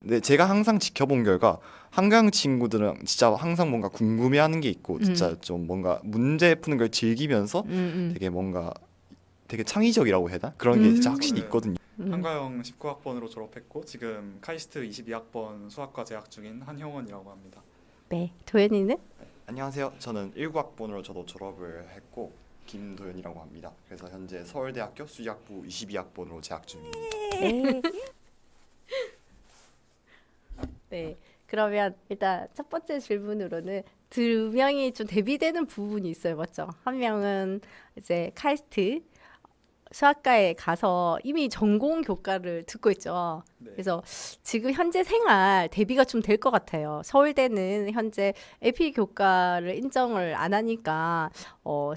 근데 제가 항상 지켜본 결과 한강 친구들은 진짜 항상 뭔가 궁금해하는 게 있고 음, 진짜 좀 뭔가 문제 푸는 걸 즐기면서 음, 되게 뭔가 되게 창의적이라고 해야 되나? 그런 게 진짜 확실히 저는 있거든요. 음. 한가영 19학번으로 졸업했고 지금 카이스트 22학번 수학과 재학 중인 한형원이라고 합니다. 네, 도현이는? 안녕하세요. 저는 19학번으로 저도 졸업을 했고 김도현이라고 합니다. 그래서 현재 서울대학교 수리학부 22학번으로 재학 중입니다. 네. 네. 그러면 일단 첫 번째 질문으로는 두 명이 좀 대비되는 부분이 있어요. 맞죠? 한 명은 이제 카이스트 수학과에 가서 이미 전공 교과를 듣고 있죠. 네. 그래서 지금 현재 생활 대비가 좀 될 것 같아요. 서울대는 현재 에피 교과를 인정을 안 하니까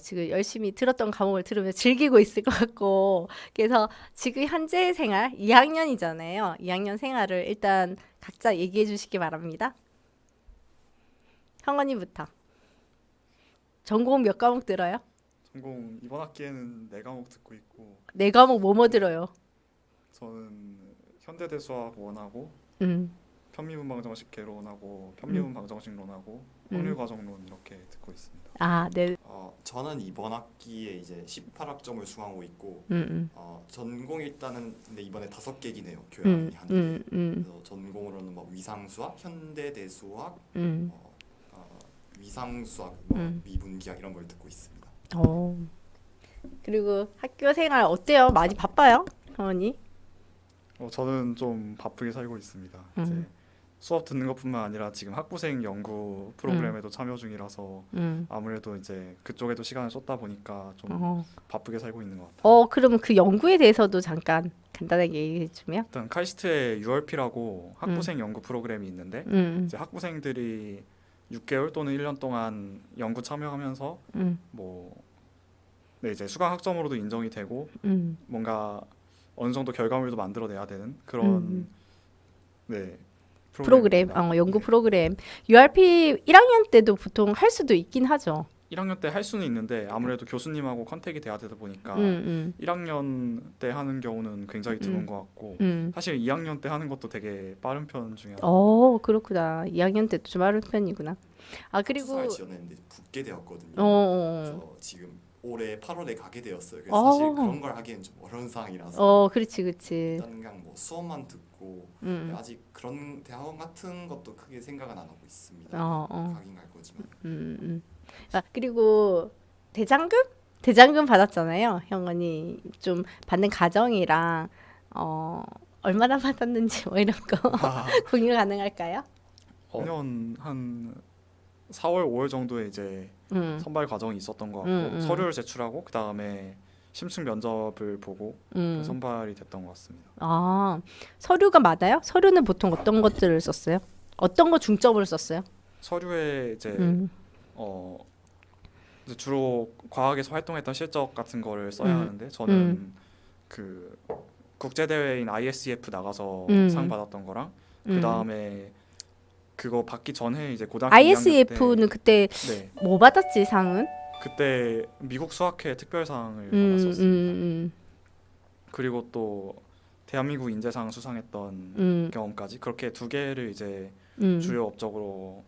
지금 열심히 들었던 과목을 들으며 즐기고 있을 것 같고 그래서 지금 현재 생활 2학년이잖아요. 2학년 생활을 일단 각자 얘기해 주시기 바랍니다. 형원이부터. 전공 몇 과목 들어요? 전공 이번 학기에는 4과목 듣고 있고 네 과목 뭐뭐 들어요? 저는 현대대 수학 원하고 음, 편미분 방정식 개론하고 음, 편미분 방정식론하고 음. 확률 과정론 이렇게 듣고 있습니다. 아, 네. 저는 이번 학기에 이제 18학점을 수강하고 있고 음, 전공 일단은 근데 이번에 5개긴 해요. 음, 교양이 한 개. 음, 음, 그래서 전공으로는 뭐 위상수학, 현대대수학, 음, 어, 위상수학, 음. 미분기학 이런 걸 듣고 있습니다. 어. 그리고 학교 생활 어때요? 많이 바빠요? 어머니? 저는 좀 바쁘게 살고 있습니다. 이제 음, 수업 듣는 것뿐만 아니라 지금 학부생 연구 음, 프로그램에도 참여 중이라서 음. 아무래도 이제 그쪽에도 시간을 쏟다 보니까 좀 어. 바쁘게 살고 있는 것 같아요. 그럼 그 연구에 대해서도 잠깐 간단하게 얘기해 주면? 일단 카이스트에 URP라고 음, 학부생 연구 프로그램이 있는데 음, 이제 학부생들이 6개월 또는 1년 동안 연구 참여하면서 음, 뭐 네, 이제 수강 학점으로도 인정이 되고 음, 뭔가 어느 정도 결과물도 만들어내야 되는 음. 그런 네 프로그램, 프로그램입니다. 연구 네. 프로그램. URP 1학년 때도 보통 할 수도 있긴 하죠. 1학년 때 할 수는 있는데 아무래도 교수님하고 컨택이 돼야 되다 보니까 음, 1학년 때 하는 경우는 굉장히 드문 음, 것 같고 음. 사실 2학년 때 하는 것도 되게 빠른 편 중에 하나입니다. 그렇구나. 2학년 때도 좀 빠른 편이구나. 아, 투사를 그리고, 지원했는데 붙게 되었거든요. 어, 그래서 지금 올해 8월에 가게 되었어요. 어, 그래서 사실 어, 그런 걸 하기엔 좀 어려운 상황이라서 그렇지, 그렇지. 일단 그냥 뭐 수업만 듣고 음, 아직 그런 대학원 같은 것도 크게 생각은 안 하고 있습니다. 어, 어, 가긴 갈 거지만. 음, 음. 아, 그리고 대장금? 대장금 받았잖아요. 형언니 좀 받는 과정이랑 어, 얼마나 받았는지 뭐 이런 거 공유 가능할까요? 작년 한 4월, 5월 정도에 이제 음, 선발 과정이 있었던 것 음, 같고 음, 서류를 제출하고 그 다음에 심층 면접을 보고 음. 선발이 됐던 것 같습니다. 아, 서류가 많아요? 서류는 보통 어떤 것들을 썼어요? 어떤 거 중점으로 썼어요? 서류에 이제 음, 어 이제 주로 과학에서 활동했던 실적 같은 거를 써야 음, 하는데 음, 저는 그 국제 대회인 ISEF 나가서 상 음, 받았던 거랑 그 음. 다음에 그거 받기 전에 이제 고등학교 2학년 때 ISEF는 그때 네, 뭐 받았지, 상은? 그때 미국 수학회 특별상을 음, 받았었습니다. 음, 그리고 또 대한민국 인재상 수상했던 음, 경험까지 그렇게 2개를 이제 음. 주요 업적으로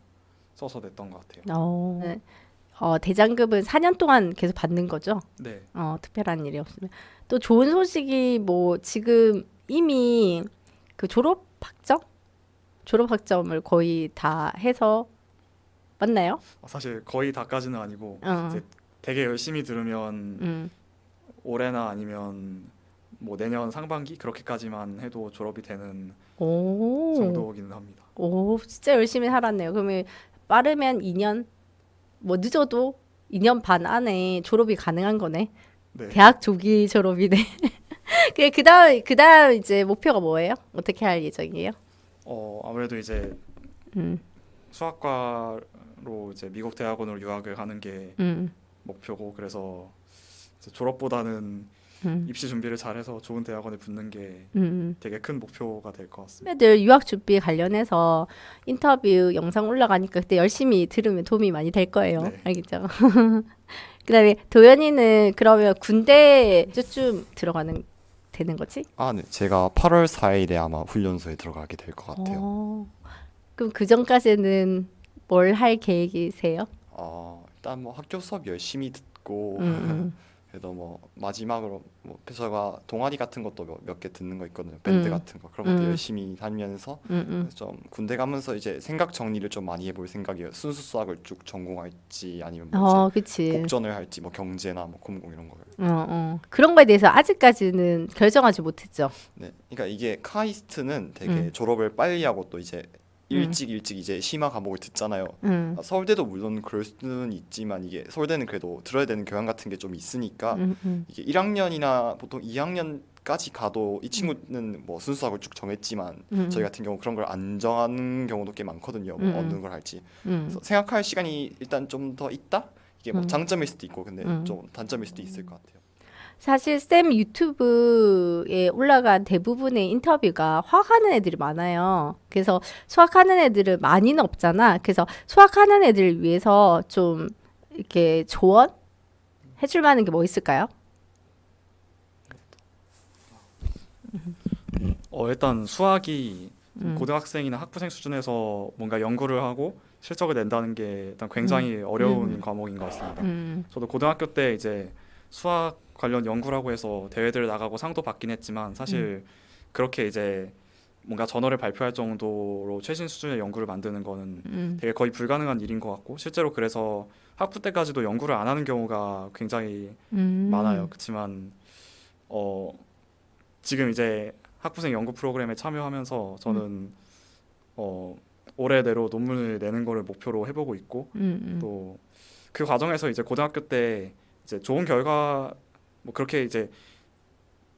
써서 냈던 것 같아요. 네. 대장금은 4년 동안 계속 받는 거죠? 네, 특별한 일이 없으면. 또 좋은 소식이 뭐 지금 이미 그 졸업 학점을 거의 다 해서 맞나요? 사실 거의 다까지는 아니고 어, 이제 되게 열심히 들으면 음. 올해나 아니면 뭐 내년 상반기 그렇게까지만 해도 졸업이 되는 오, 정도기는 합니다. 오, 진짜 열심히 살았네요. 그러면 빠르면 2년, 뭐 늦어도 2년 반 안에 졸업이 가능한 거네. 네, 대학 조기 졸업이네. 그다음 이제 목표가 뭐예요? 어떻게 할 예정이에요? 아무래도 이제 음, 수학과로 이제 미국 대학원으로 유학을 하는 게 음, 목표고 그래서 이제 졸업보다는 음, 입시 준비를 잘해서 좋은 대학원에 붙는 게 음. 되게 큰 목표가 될 것 같습니다. 선배들 유학 준비 관련해서 인터뷰 영상 올라가니까 그때 열심히 들으면 도움이 많이 될 거예요. 네, 알겠죠? 그다음에 도연이는 그러면 군대 언제쯤 들어가는 되는 거지? 아, 네. 제가 8월 4일에 아마 훈련소에 들어가게 될 것 같아요. 그럼 그 전까지는 뭘 할 계획이세요? 일단 뭐 학교 수업 열심히 듣고 음, 그래도 뭐 마지막으로 뭐 제가 동아리 같은 것도 몇 개 듣는 거 있거든요. 밴드 음. 같은 거 그런 것도 음. 열심히 다니면서 음. 좀 군대 가면서 이제 생각 정리를 좀 많이 해볼 생각이에요. 순수 수학을 쭉 전공할지 아니면 뭐 이제 그치. 복전을 할지 뭐 경제나 뭐 컴공 이런 거를. 그런 거에 대해서 아직까지는 결정하지 못했죠. 네, 그러니까 이게 카이스트는 되게 음. 졸업을 빨리 하고 또 이제 일찍 이제 심화 과목을 듣잖아요. 서울대도 물론 그럴 수는 있지만 이게 서울대는 그래도 들어야 되는 교양 같은 게 좀 있으니까 이게 1학년이나 보통 2학년까지 가도 이 친구는 뭐 순수학을 쭉 정했지만 저희 같은 경우 그런 걸 안 정하는 경우도 꽤 많거든요. 뭐 어느 걸 할지. 그래서 생각할 시간이 일단 좀 더 있다. 이게 뭐 장점일 수도 있고 근데 좀 단점일 수도 있을 것 같아요. 사실 쌤 유튜브에 올라간 대부분의 인터뷰가 화학하는 애들이 많아요. 그래서 수학하는 애들은 많이는 없잖아. 그래서 수학하는 애들을 위해서 좀 이렇게 조언 해줄 만한 게 뭐 있을까요? 일단 수학이 고등학생이나 학부생 수준에서 뭔가 연구를 하고 실적을 낸다는 게 일단 굉장히 어려운 과목인 것 같습니다. 저도 고등학교 때 이제 수학 관련 연구라고 해서 대회들 나가고 상도 받긴 했지만 사실 그렇게 이제 뭔가 저널을 발표할 정도로 최신 수준의 연구를 만드는 거는 되게 거의 불가능한 일인 것 같고 실제로 그래서 학부 때까지도 연구를 안 하는 경우가 굉장히 많아요. 그렇지만 지금 이제 학부생 연구 프로그램에 참여하면서 저는 올해 내로 논문을 내는 거를 목표로 해보고 있고 또 그 과정에서 이제 고등학교 때 이제 좋은 결과 뭐 그렇게 이제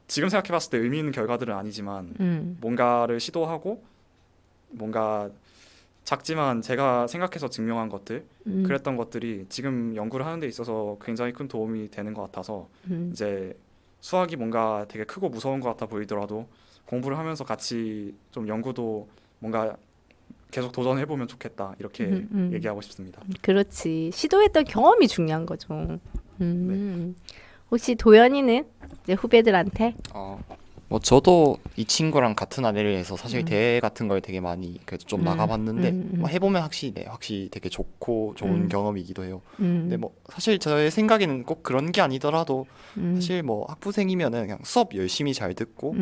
지금 생각해봤을 때 의미 있는 결과들은 아니지만 뭔가를 시도하고 뭔가 작지만 제가 생각해서 증명한 것들 그랬던 것들이 지금 연구를 하는 데 있어서 굉장히 큰 도움이 되는 것 같아서 이제 수학이 뭔가 되게 크고 무서운 것 같아 보이더라도 공부를 하면서 같이 좀 연구도 뭔가 계속 도전해보면 좋겠다 이렇게 얘기하고 싶습니다. 그렇지. 시도했던 경험이 중요한 거죠. 혹시 도연이는 이제 후배들한테? 뭐 저도 이 친구랑 같은 아내를 해서 사실 대회 같은 걸 되게 많이 그래도 좀 나가봤는데 뭐 해보면 확실히 되게 좋고 좋은 경험이기도 해요. 근데 뭐 사실 저의 생각에는 꼭 그런 게 아니더라도 사실 뭐 학부생이면은 그냥 수업 열심히 잘 듣고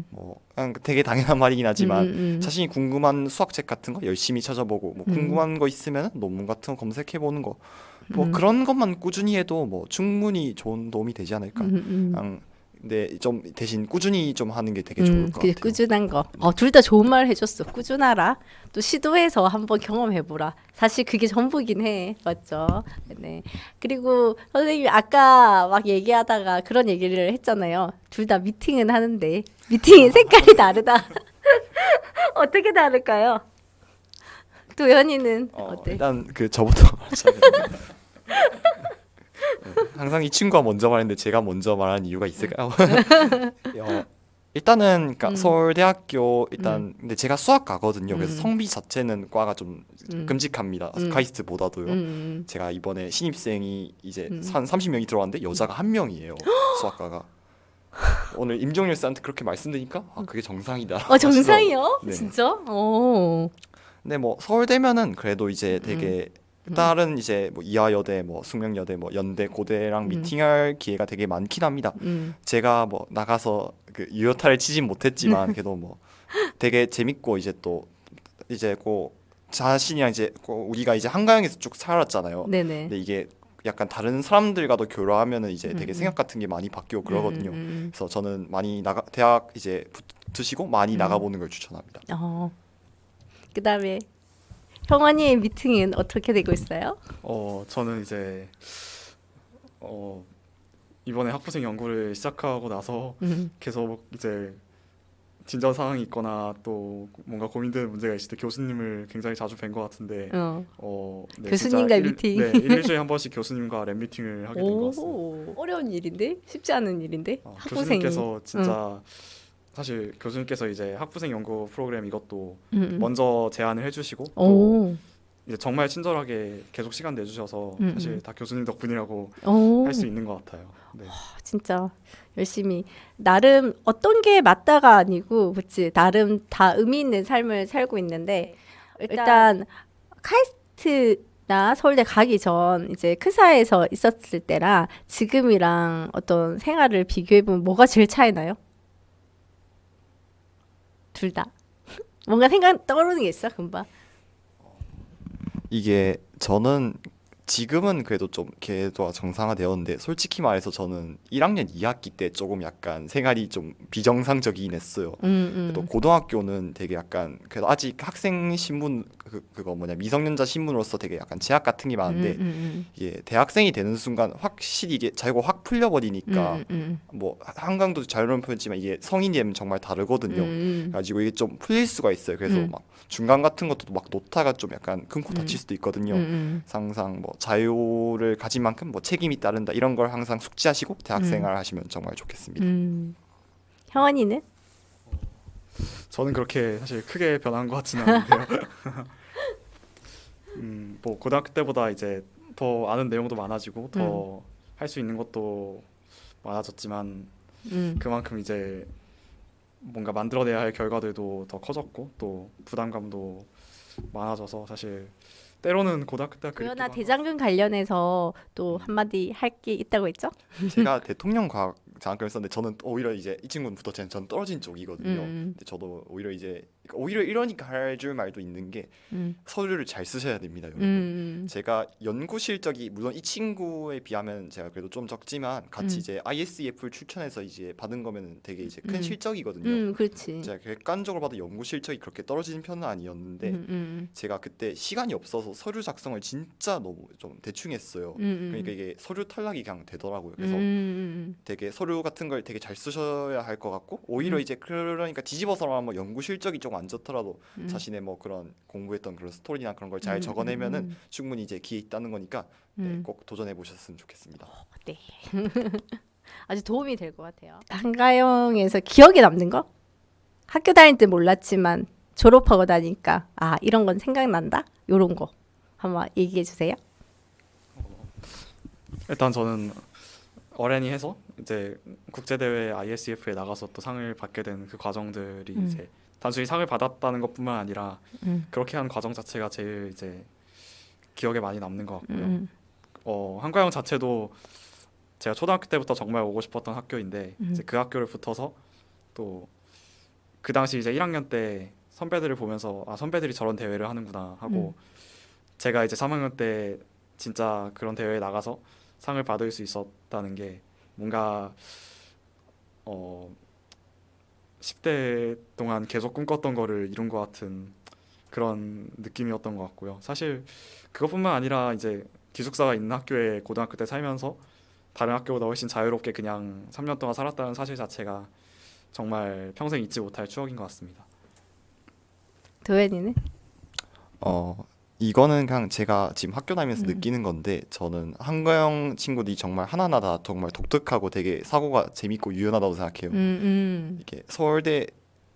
뭐 그냥 되게 당연한 말이긴 하지만 자신이 궁금한 수학책 같은 거 열심히 찾아보고 뭐 궁금한 거 있으면 논문 같은 거 검색해보는 거 뭐 그런 것만 꾸준히 해도 뭐 충분히 좋은 도움이 되지 않을까. 그냥 근데 좀 대신 꾸준히 좀 하는 게 되게 좋을 것 같아요. 꾸준한 거. 둘 다 좋은 말 해줬어. 꾸준하라. 또 시도해서 한번 경험해보라. 사실 그게 전부긴 해. 맞죠? 네. 그리고 선생님이 아까 막 얘기하다가 그런 얘기를 했잖아요. 둘 다 미팅은 하는데 미팅의 색깔이 다르다. 어떻게 다를까요? 도연이는 어때? 일단 그 저부터 말하자면 항상 이 친구가 먼저 말했는데 제가 먼저 말하는 이유가 있을까요? 일단은 그러니까 서울대학교 일단 근데 제가 수학과거든요. 그래서 성비 자체는 과가 좀 끔찍합니다. 카이스트보다도요. 제가 이번에 신입생이 이제 한 30명이 들어왔는데 여자가 한 명이에요. 수학과가. 오늘 임종렬 씨한테 그렇게 말씀드리니까 그게 정상이다. 정상이요? 네. 진짜? 근데 뭐 서울대면은 그래도 이제 되게 다른 이제 뭐 이화여대, 뭐 숙명여대, 뭐 연대, 고대랑 미팅할 기회가 되게 많긴 합니다. 제가 뭐 나가서 그 유효타를 치진 못했지만 그래도 뭐 되게 재밌고 이제 또 이제 고 자신이랑 이제 우리가 이제 한가영에서 쭉 살았잖아요. 네네. 근데 이게 약간 다른 사람들과도 교류하면은 이제 되게 생각 같은 게 많이 바뀌고 그러거든요. 그래서 저는 많이 대학 이제 붙으시고 많이 나가보는 걸 추천합니다. 그다음에 형원이의 미팅은 어떻게 되고 있어요? 저는 이제 이번에 학부생 연구를 시작하고 나서 계속 이제 진전 사항이 있거나 또 뭔가 고민되는 문제가 있을 때 교수님을 굉장히 자주 뵌 것 같은데 네, 교수님과 진짜 미팅. 네, 일주일에 한 번씩 교수님과 랩 미팅을 하게 된 것 같습니다. 어려운 일인데 쉽지 않은 일인데 학부생이. 교수님께서 진짜 사실 교수님께서 이제 학부생 연구 프로그램 이것도 음. 먼저 제안을 해주시고 또 오. 이제 정말 친절하게 계속 시간 내주셔서 사실 다 교수님 덕분이라고 오, 할 수 있는 것 같아요. 네. 진짜 열심히 나름 어떤 게 맞다가 아니고 그치 나름 다 의미 있는 삶을 살고 있는데 일단 카이스트나 서울대 가기 전 이제 크사에서 있었을 때랑 지금이랑 어떤 생활을 비교해보면 뭐가 제일 차이 나요? 둘 다. 뭔가 생각 떠오르는 게 있어 금방. 이게 저는 지금은 그래도 좀 궤도가 정상화되었는데 솔직히 말해서 저는 1학년 2학기 때 조금 약간 생활이 좀 비정상적이긴 했어요. 그래도 고등학교는 되게 약간 그래도 아직 학생 신분 그거 뭐냐 미성년자 신분으로서 되게 약간 제약 같은 게 많은데 이게 대학생이 되는 순간 확실히 이게 자유가 확 풀려버리니까 뭐 한강도 자유로운 편이지만 이게 성인이 되면 정말 다르거든요. 가지고 이게 좀 풀릴 수가 있어요. 그래서 막 중간 같은 것도 막 놓다가 좀 약간 큰 코 다칠 수도 있거든요. 항상 뭐 자유를 가진 만큼 뭐 책임이 따른다 이런 걸 항상 숙지하시고 대학생활 하시면 정말 좋겠습니다. 형원이는? 저는 그렇게 사실 크게 변한 것 같지는 않은데요. 뭐 고등학교 때보다 이제 더 아는 내용도 많아지고 더 할 수 있는 것도 많아졌지만 그만큼 이제 뭔가 만들어내야 할 결과들도 더 커졌고 또 부담감도 많아져서 사실 때로는 고등학교 때 도연아 대장균 관련해서 또 한마디 할 게 있다고 했죠? 제가 대통령 과학 장학금을 썼는데 저는 오히려 이제 이 친구는 붙었지만 저는 떨어진 쪽이거든요. 근데 저도 오히려 이제 오히려 이러니까 할 줄 말도 있는 게 서류를 잘 쓰셔야 됩니다, 여러분. 제가 연구 실적이 물론 이 친구에 비하면 제가 그래도 좀 적지만 같이 이제 ISEF를 추천해서 이제 받은 거면 되게 이제 큰 실적이거든요. 그렇지. 제가 객관적으로 봐도 연구 실적이 그렇게 떨어지는 편은 아니었는데 제가 그때 시간이 없어서 서류 작성을 진짜 너무 좀 대충 했어요. 그러니까 이게 서류 탈락이 그냥 되더라고요. 그래서 되게 서류 같은 걸 되게 잘 쓰셔야 할 것 같고 오히려 이제 그러니까 뒤집어서 말하면 연구 실적이 좀 안 좋더라도 자신의 뭐 그런 공부했던 그런 스토리나 그런 걸 잘 적어내면은 충분히 이제 기회 있다는 거니까 네, 꼭 도전해 보셨으면 좋겠습니다. 네. 아주 도움이 될 것 같아요. 한가영에서 기억에 남는 거? 학교 다닐 때 몰랐지만 졸업하고 나니까 아 이런 건 생각난다? 요런 거 한번 얘기해 주세요. 일단 저는 어련히 해서 이제 국제대회 ISEF에 나가서 또 상을 받게 된 그 과정들이 이제 단순히 상을 받았다는 것뿐만 아니라 그렇게 한 과정 자체가 제일 이제 기억에 많이 남는 것 같고요. 한가영 자체도 제가 초등학교 때부터 정말 오고 싶었던 학교인데 이제 그 학교를 붙어서 또 그 당시 이제 1학년 때 선배들을 보면서 아 선배들이 저런 대회를 하는구나 하고 제가 이제 3학년 때 진짜 그런 대회에 나가서 상을 받을 수 있었다는 게 뭔가 10대 동안 계속 꿈꿨던 거를 이룬 것 같은 그런 느낌이었던 것 같고요. 사실 그것뿐만 아니라 이제 기숙사가 있는 학교에 고등학교 때 살면서 다른 학교보다 훨씬 자유롭게 그냥 3년 동안 살았다는 사실 자체가 정말 평생 잊지 못할 추억인 것 같습니다. 도현이는? 이거는 그냥 제가 지금 학교 다니면서 느끼는 건데 저는 한가영 친구들이 정말 하나하나 다 정말 독특하고 되게 사고가 재밌고 유연하다고 생각해요. 이게 서울대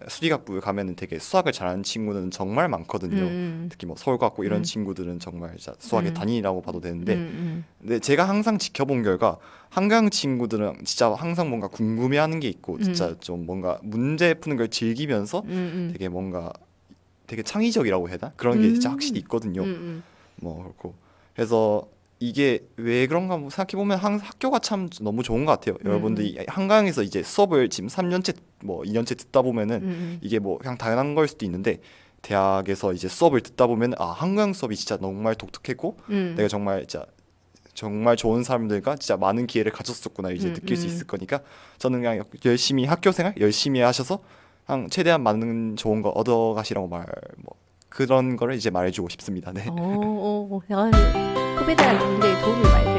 수리학부에 가면은 되게 수학을 잘하는 친구는 정말 많거든요. 특히 뭐 서울과학고 이런 친구들은 정말 진짜 수학의 단인이라고 봐도 되는데 근데 제가 항상 지켜본 결과 한강 친구들은 진짜 항상 뭔가 궁금해하는 게 있고 진짜 좀 뭔가 문제 푸는 걸 즐기면서 되게 뭔가 되게 창의적이라고 해야 되나? 그런 게 진짜 확실히 있거든요. 뭐 그렇고 그래서 이게 왜 그런가 뭐 생각해보면 학교가 참 너무 좋은 것 같아요. 여러분들이 한강에서 이제 수업을 지금 3년째 뭐 2년째 듣다 보면은 이게 뭐 그냥 당연한 걸 수도 있는데 대학에서 이제 수업을 듣다 보면 아 한강 수업이 진짜 정말 독특했고 내가 정말 진짜 정말 좋은 사람들과 진짜 많은 기회를 가졌었구나 이제 느낄 수 있을 거니까 저는 그냥 열심히 학교 생활 열심히 하셔서 최대한 많은 좋은 거 얻어가시라고 뭐 그런 거를 이제 말해주고 싶습니다. 네. 내가 후배들한테 굉장히 도움이 많이